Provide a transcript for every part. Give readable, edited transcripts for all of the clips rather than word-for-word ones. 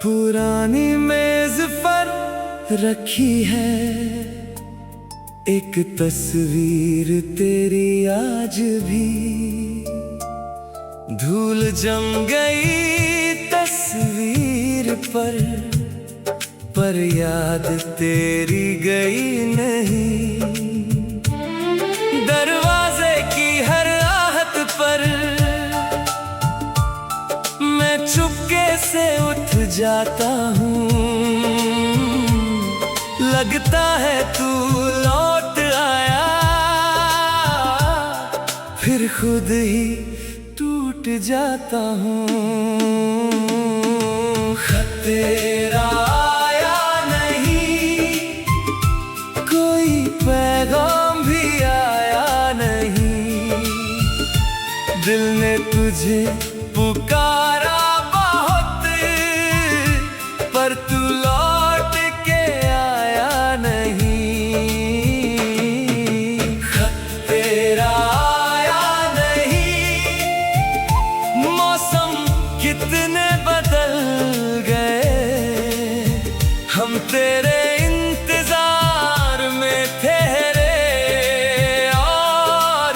पुरानी मेज पर रखी है एक तस्वीर तेरी आज भी। धूल जम गई तस्वीर पर याद तेरी गई नहीं। दरवाजे की हर आहट पर मैं चुपके से उठ जाता हूँ। लगता है तू लौट आया, फिर खुद ही टूट जाता हूँ। खत तेरा आया नहीं, कोई पैगाम भी आया नहीं। दिल ने तुझे पुकारा बहुत, पर तू लौट के आया नहीं। खत तेरा आया नहीं। मौसम कितने बदल गए, हम तेरे इंतजार में ठहरे, और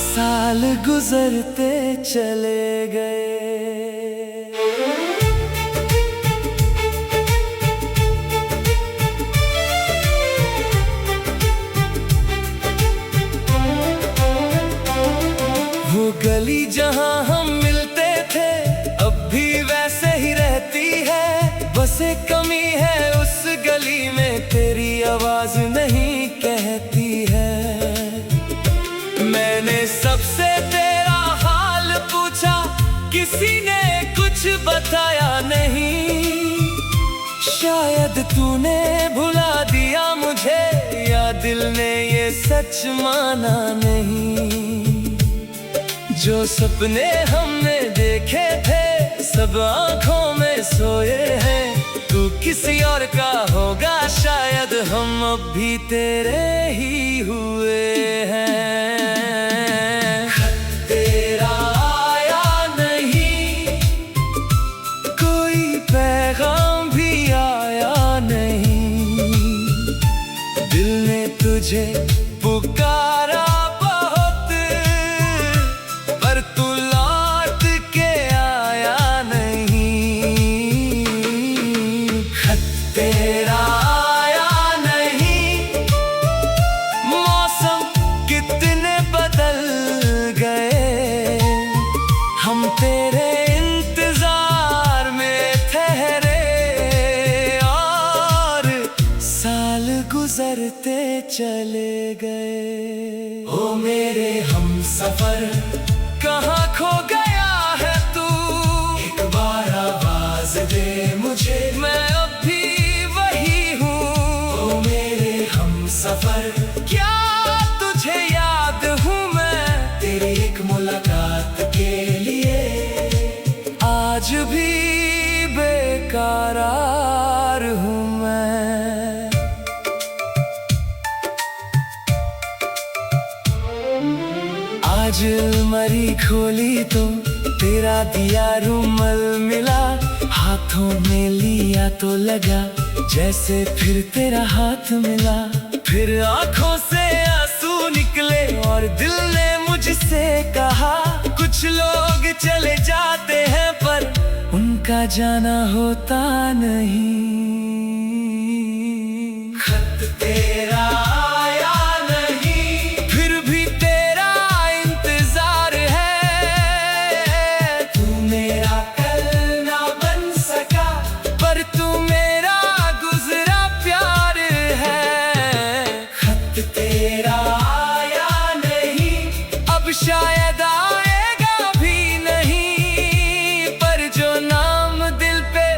साल गुजरते चले गए। वो गली जहां हम मिलते थे अब भी वैसे ही रहती है। बस एक कमी है उस गली में, तेरी आवाज नहीं कहती है। मैंने सबसे तेरा हाल पूछा, किसी ने कुछ बताया नहीं। शायद तूने भुला दिया मुझे, या दिल ने ये सच माना नहीं। जो सपने हमने देखे थे सब आंखों में सोए हैं। तू किसी और का होगा शायद, हम अब भी तेरे ही हुए हैं। खत तेरा आया नहीं, कोई पैगाम भी आया नहीं। दिल ने तुझे पुकारा बहुत, पर तू लौट के आया नहीं। खत तेरा आया नहीं। मौसम कितने बदल गए, हम तेरे इंतजार में ठहरे, और साल गुजरते चले गए। ओ मेरे हमसफर, कहाँ खो गया है तू? एक बार आवाज दे मुझे, मैं अब भी वही हूँ। ओ मेरे हमसफर, क्या तुझे याद हूँ मैं? तेरी एक मुलाकात के लिए आज भी बेकरार हूँ मैं। आज अलमारी खोली तो तेरा दिया रुमाल मिला। हाथों में लिया तो लगा जैसे फिर तेरा हाथ मिला। फिर आंखों से आंसू निकले और दिल ने मुझसे कहा, कुछ लोग चले जाते हैं पर उनका जाना होता नहीं। खत तेरा आया नहीं, फिर भी तेरा इंतजार है। तू मेरा कल ना बन सका, पर तू मेरा गुजरा प्यार है। खत तेरा आया नहीं, अब शायद आएगा भी नहीं, पर जो नाम दिल पे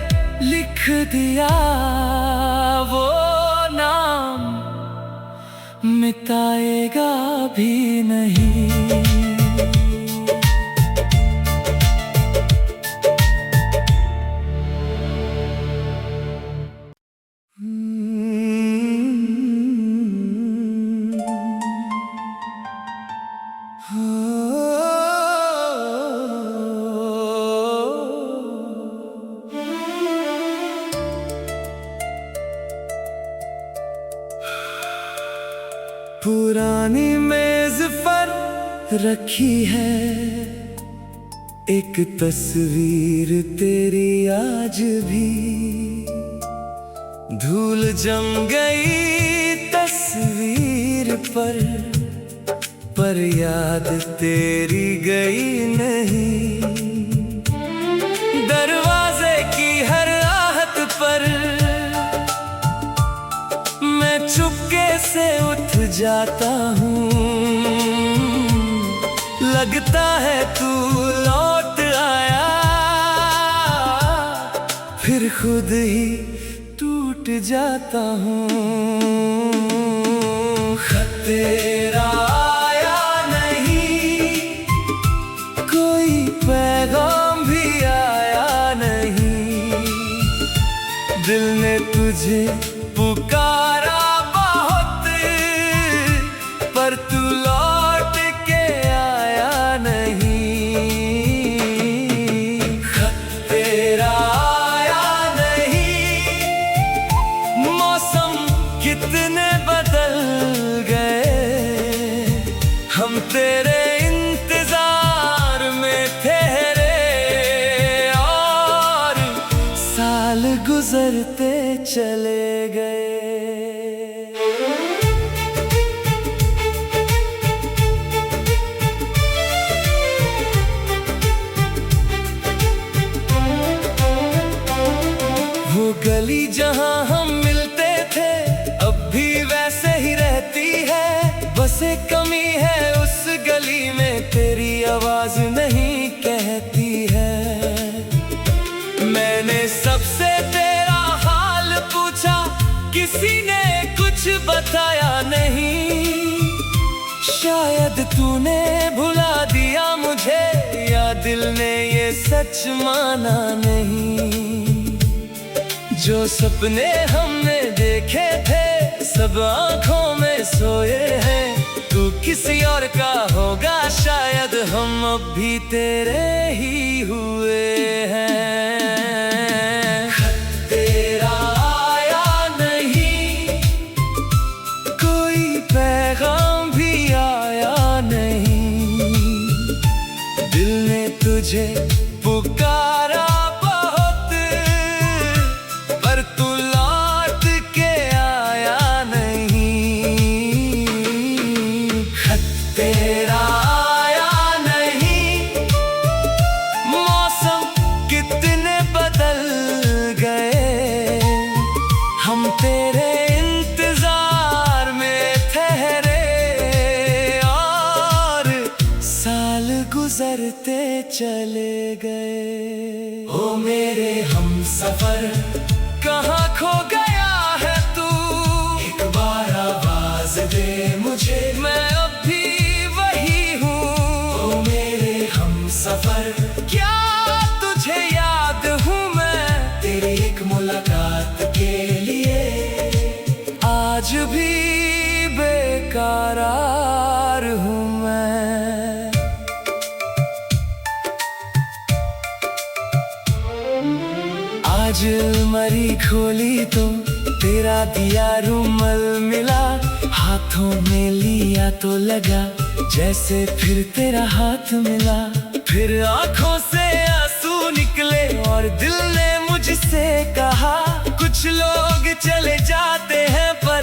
लिख दिया वो नाम मिटाएगा भी नहीं। पुरानी मेज पर रखी है एक तस्वीर तेरी आज भी। धूल जम गई तस्वीर पर याद तेरी गई नहीं। दरवाजे की हर आहट पर मैं चुपके से उठ जाता हूँ। लगता है तू लौट आया, फिर खुद ही टूट जाता हूँ। खत तेरा आया नहीं, कोई पैगाम भी आया नहीं। दिल ने तुझे पुकारा बहुत, पर तू लौट के आया नहीं। खत तेरा आया नहीं, मौसम कितने बदल गए। हम तेरे इंतजार में ठहरे और साल गुजरते चले गए। वो गली जहां हम मिलते थे अब भी वैसे ही रहती है। बस एक कमी है उस गली में, तेरी आवाज नहीं कहती है। मैंने सबसे तेरा हाल पूछा, किसी ने कुछ बताया नहीं। शायद तूने भुला दिया मुझे, या दिल ने ये सच माना नहीं। जो सपने हमने देखे थे सब आँखों में सोए हैं। तू किसी और का होगा शायद, हम अब भी तेरे ही हुए हैं। खत तेरा आया नहीं, कोई पैगाम भी आया नहीं। दिल ने तुझे पुकारा बहुत, पर तू लौट के आया नहीं। खत तेरा आया नहीं, मौसम कितने बदल गए। हम तेरे इंतजार में ठहरे और साल गुजरते चले गए। ओ मेरे हमसफर, कहाँ खो गया है तू? एक बार आवाज दे मुझे, मैं अब भी वही हूँ। ओ मेरे हमसफर, क्या तुझे याद हूँ मैं? तेरी एक मुलाकात के लिए आज भी बेकरार हूँ मैं। आज अलमारी खोली तो तेरा दिया रुमाल मिला। हाथों में लिया तो लगा जैसे फिर तेरा हाथ मिला। फिर आंखों से आंसू निकले और दिल ने मुझसे कहा, कुछ लोग चले जाते हैं पर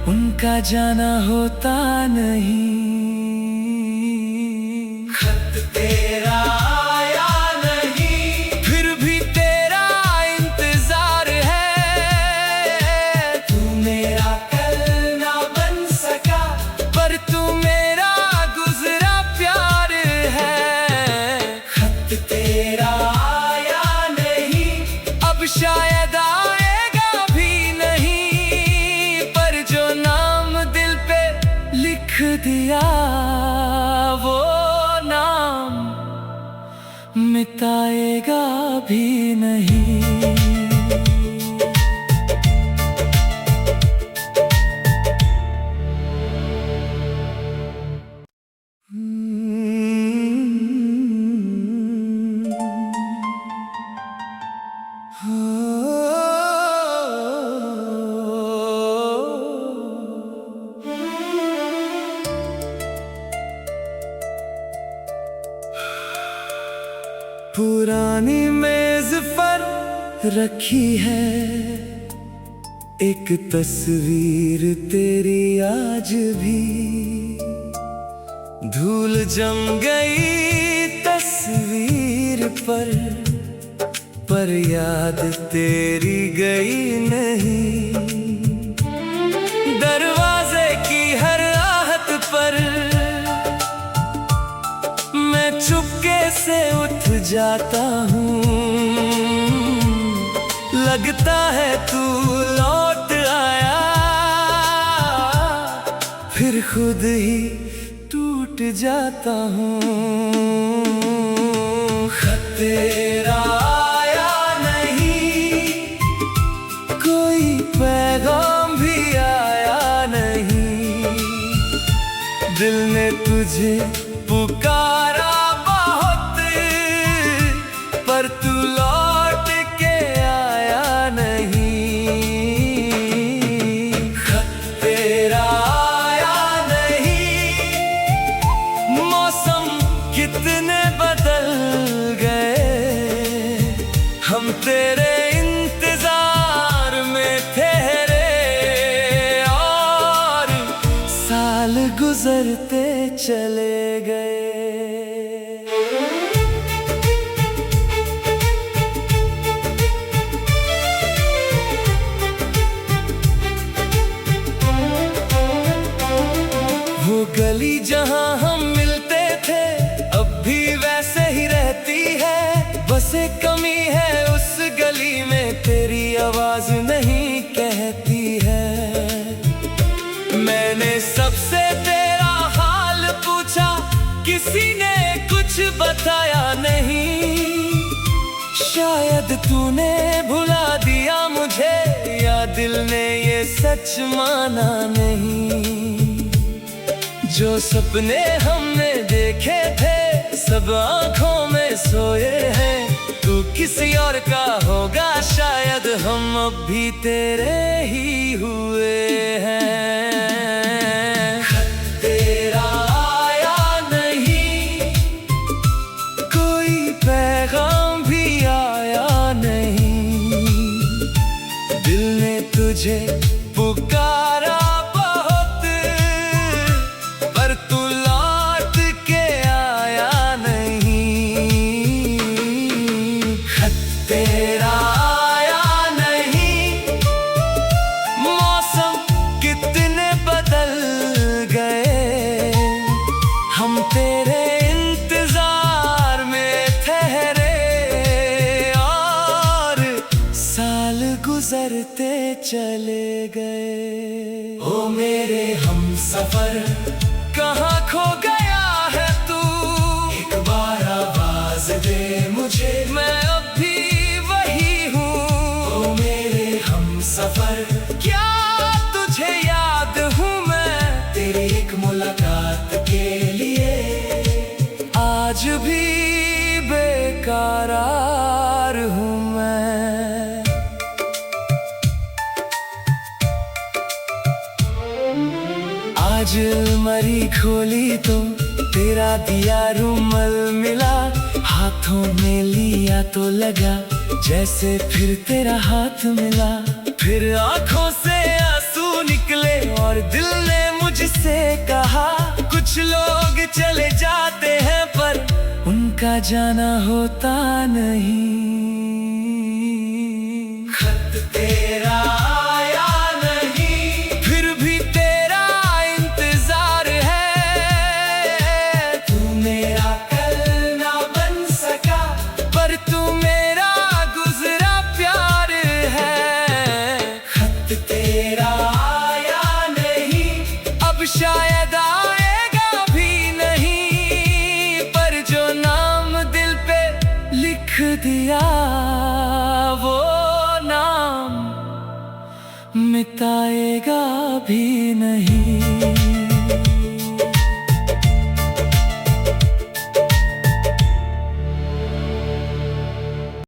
उनका जाना होता नहीं। खत तेरा आया नहीं, फिर भी तेरा इंतजार है। तू मेरा कल ना बन सका, पर तू मेरा गुजरा प्यार है। खत तेरा आया नहीं, अब शायद आएगा भी नहीं। पर जो नाम दिल पे लिख दिया, वो नाम मिटाएगा भी नहीं। पुरानी मेज पर रखी है एक तस्वीर तेरी आज भी। धूल जम गई तस्वीर पर याद तेरी गई नहीं। दरवाजे की हर आहट पर मैं चुपके से उठ जाता हूँ। लगता है तू लौट आया, फिर खुद ही टूट जाता हूँ। खत तेरा आया नहीं, कोई पैगाम भी आया नहीं। दिल ने तुझे पुकारा बहुत, पर तू लौट के आया नहीं। खत तेरा आया नहीं, मौसम कितने बदल गए। हम तेरे इंतजार में ठहरे और साल गुजरते चले गए। वो गली जहां हम मिलते थे अब भी वैसे ही रहती है। बस एक कमी है उस गली में, तेरी आवाज नहीं कहती है। मैंने सबसे तेरा हाल पूछा, किसी ने कुछ बताया नहीं। शायद तूने भुला दिया मुझे, या दिल ने ये सच माना नहीं। जो सपने हमने देखे थे सब आँखों में सोए हैं। तू किसी और का होगा शायद, हम अब भी तेरे ही हुए हैं। खत तेरा आया नहीं, कोई पैगाम भी आया नहीं। दिल ने तुझे पुकारा बहुत, पर तू लौट के आया नहीं। खत तेरा आया नहीं, मौसम कितने बदल गए। हम तेरे इंतजार में ठहरे और साल गुजरते चले गए। ओ मेरे हमसफर, कहाँ खो गया है तू? एक बार आवाज दे मुझे, मैं अब भी वही हूँ। ओ मेरे हमसफर, क्या तुझे याद हूँ मैं? तेरी एक मुलाकात के लिए आज भी बेकरार हूँ मैं। आज अलमारी खोली तो तेरा दिया रुमाल मिला। हाथों में लिया तो लगा जैसे फिर तेरा हाथ मिला। फिर आंखों से आंसू निकले और दिल ने मुझसे कहा, कुछ लोग चले जाते हैं पर उनका जाना होता नहीं। खत तेरा आया नहीं, फिर भी तेरा इंतजार है। तू मेरा कल ना बन सका, पर तू मेरा गुजरा प्यार है। खत तेरा आया नहीं, अब शायद आएगा भी नहीं। पर जो नाम दिल पे लिख दिया, वो नाम मिटाएगा भी नहीं।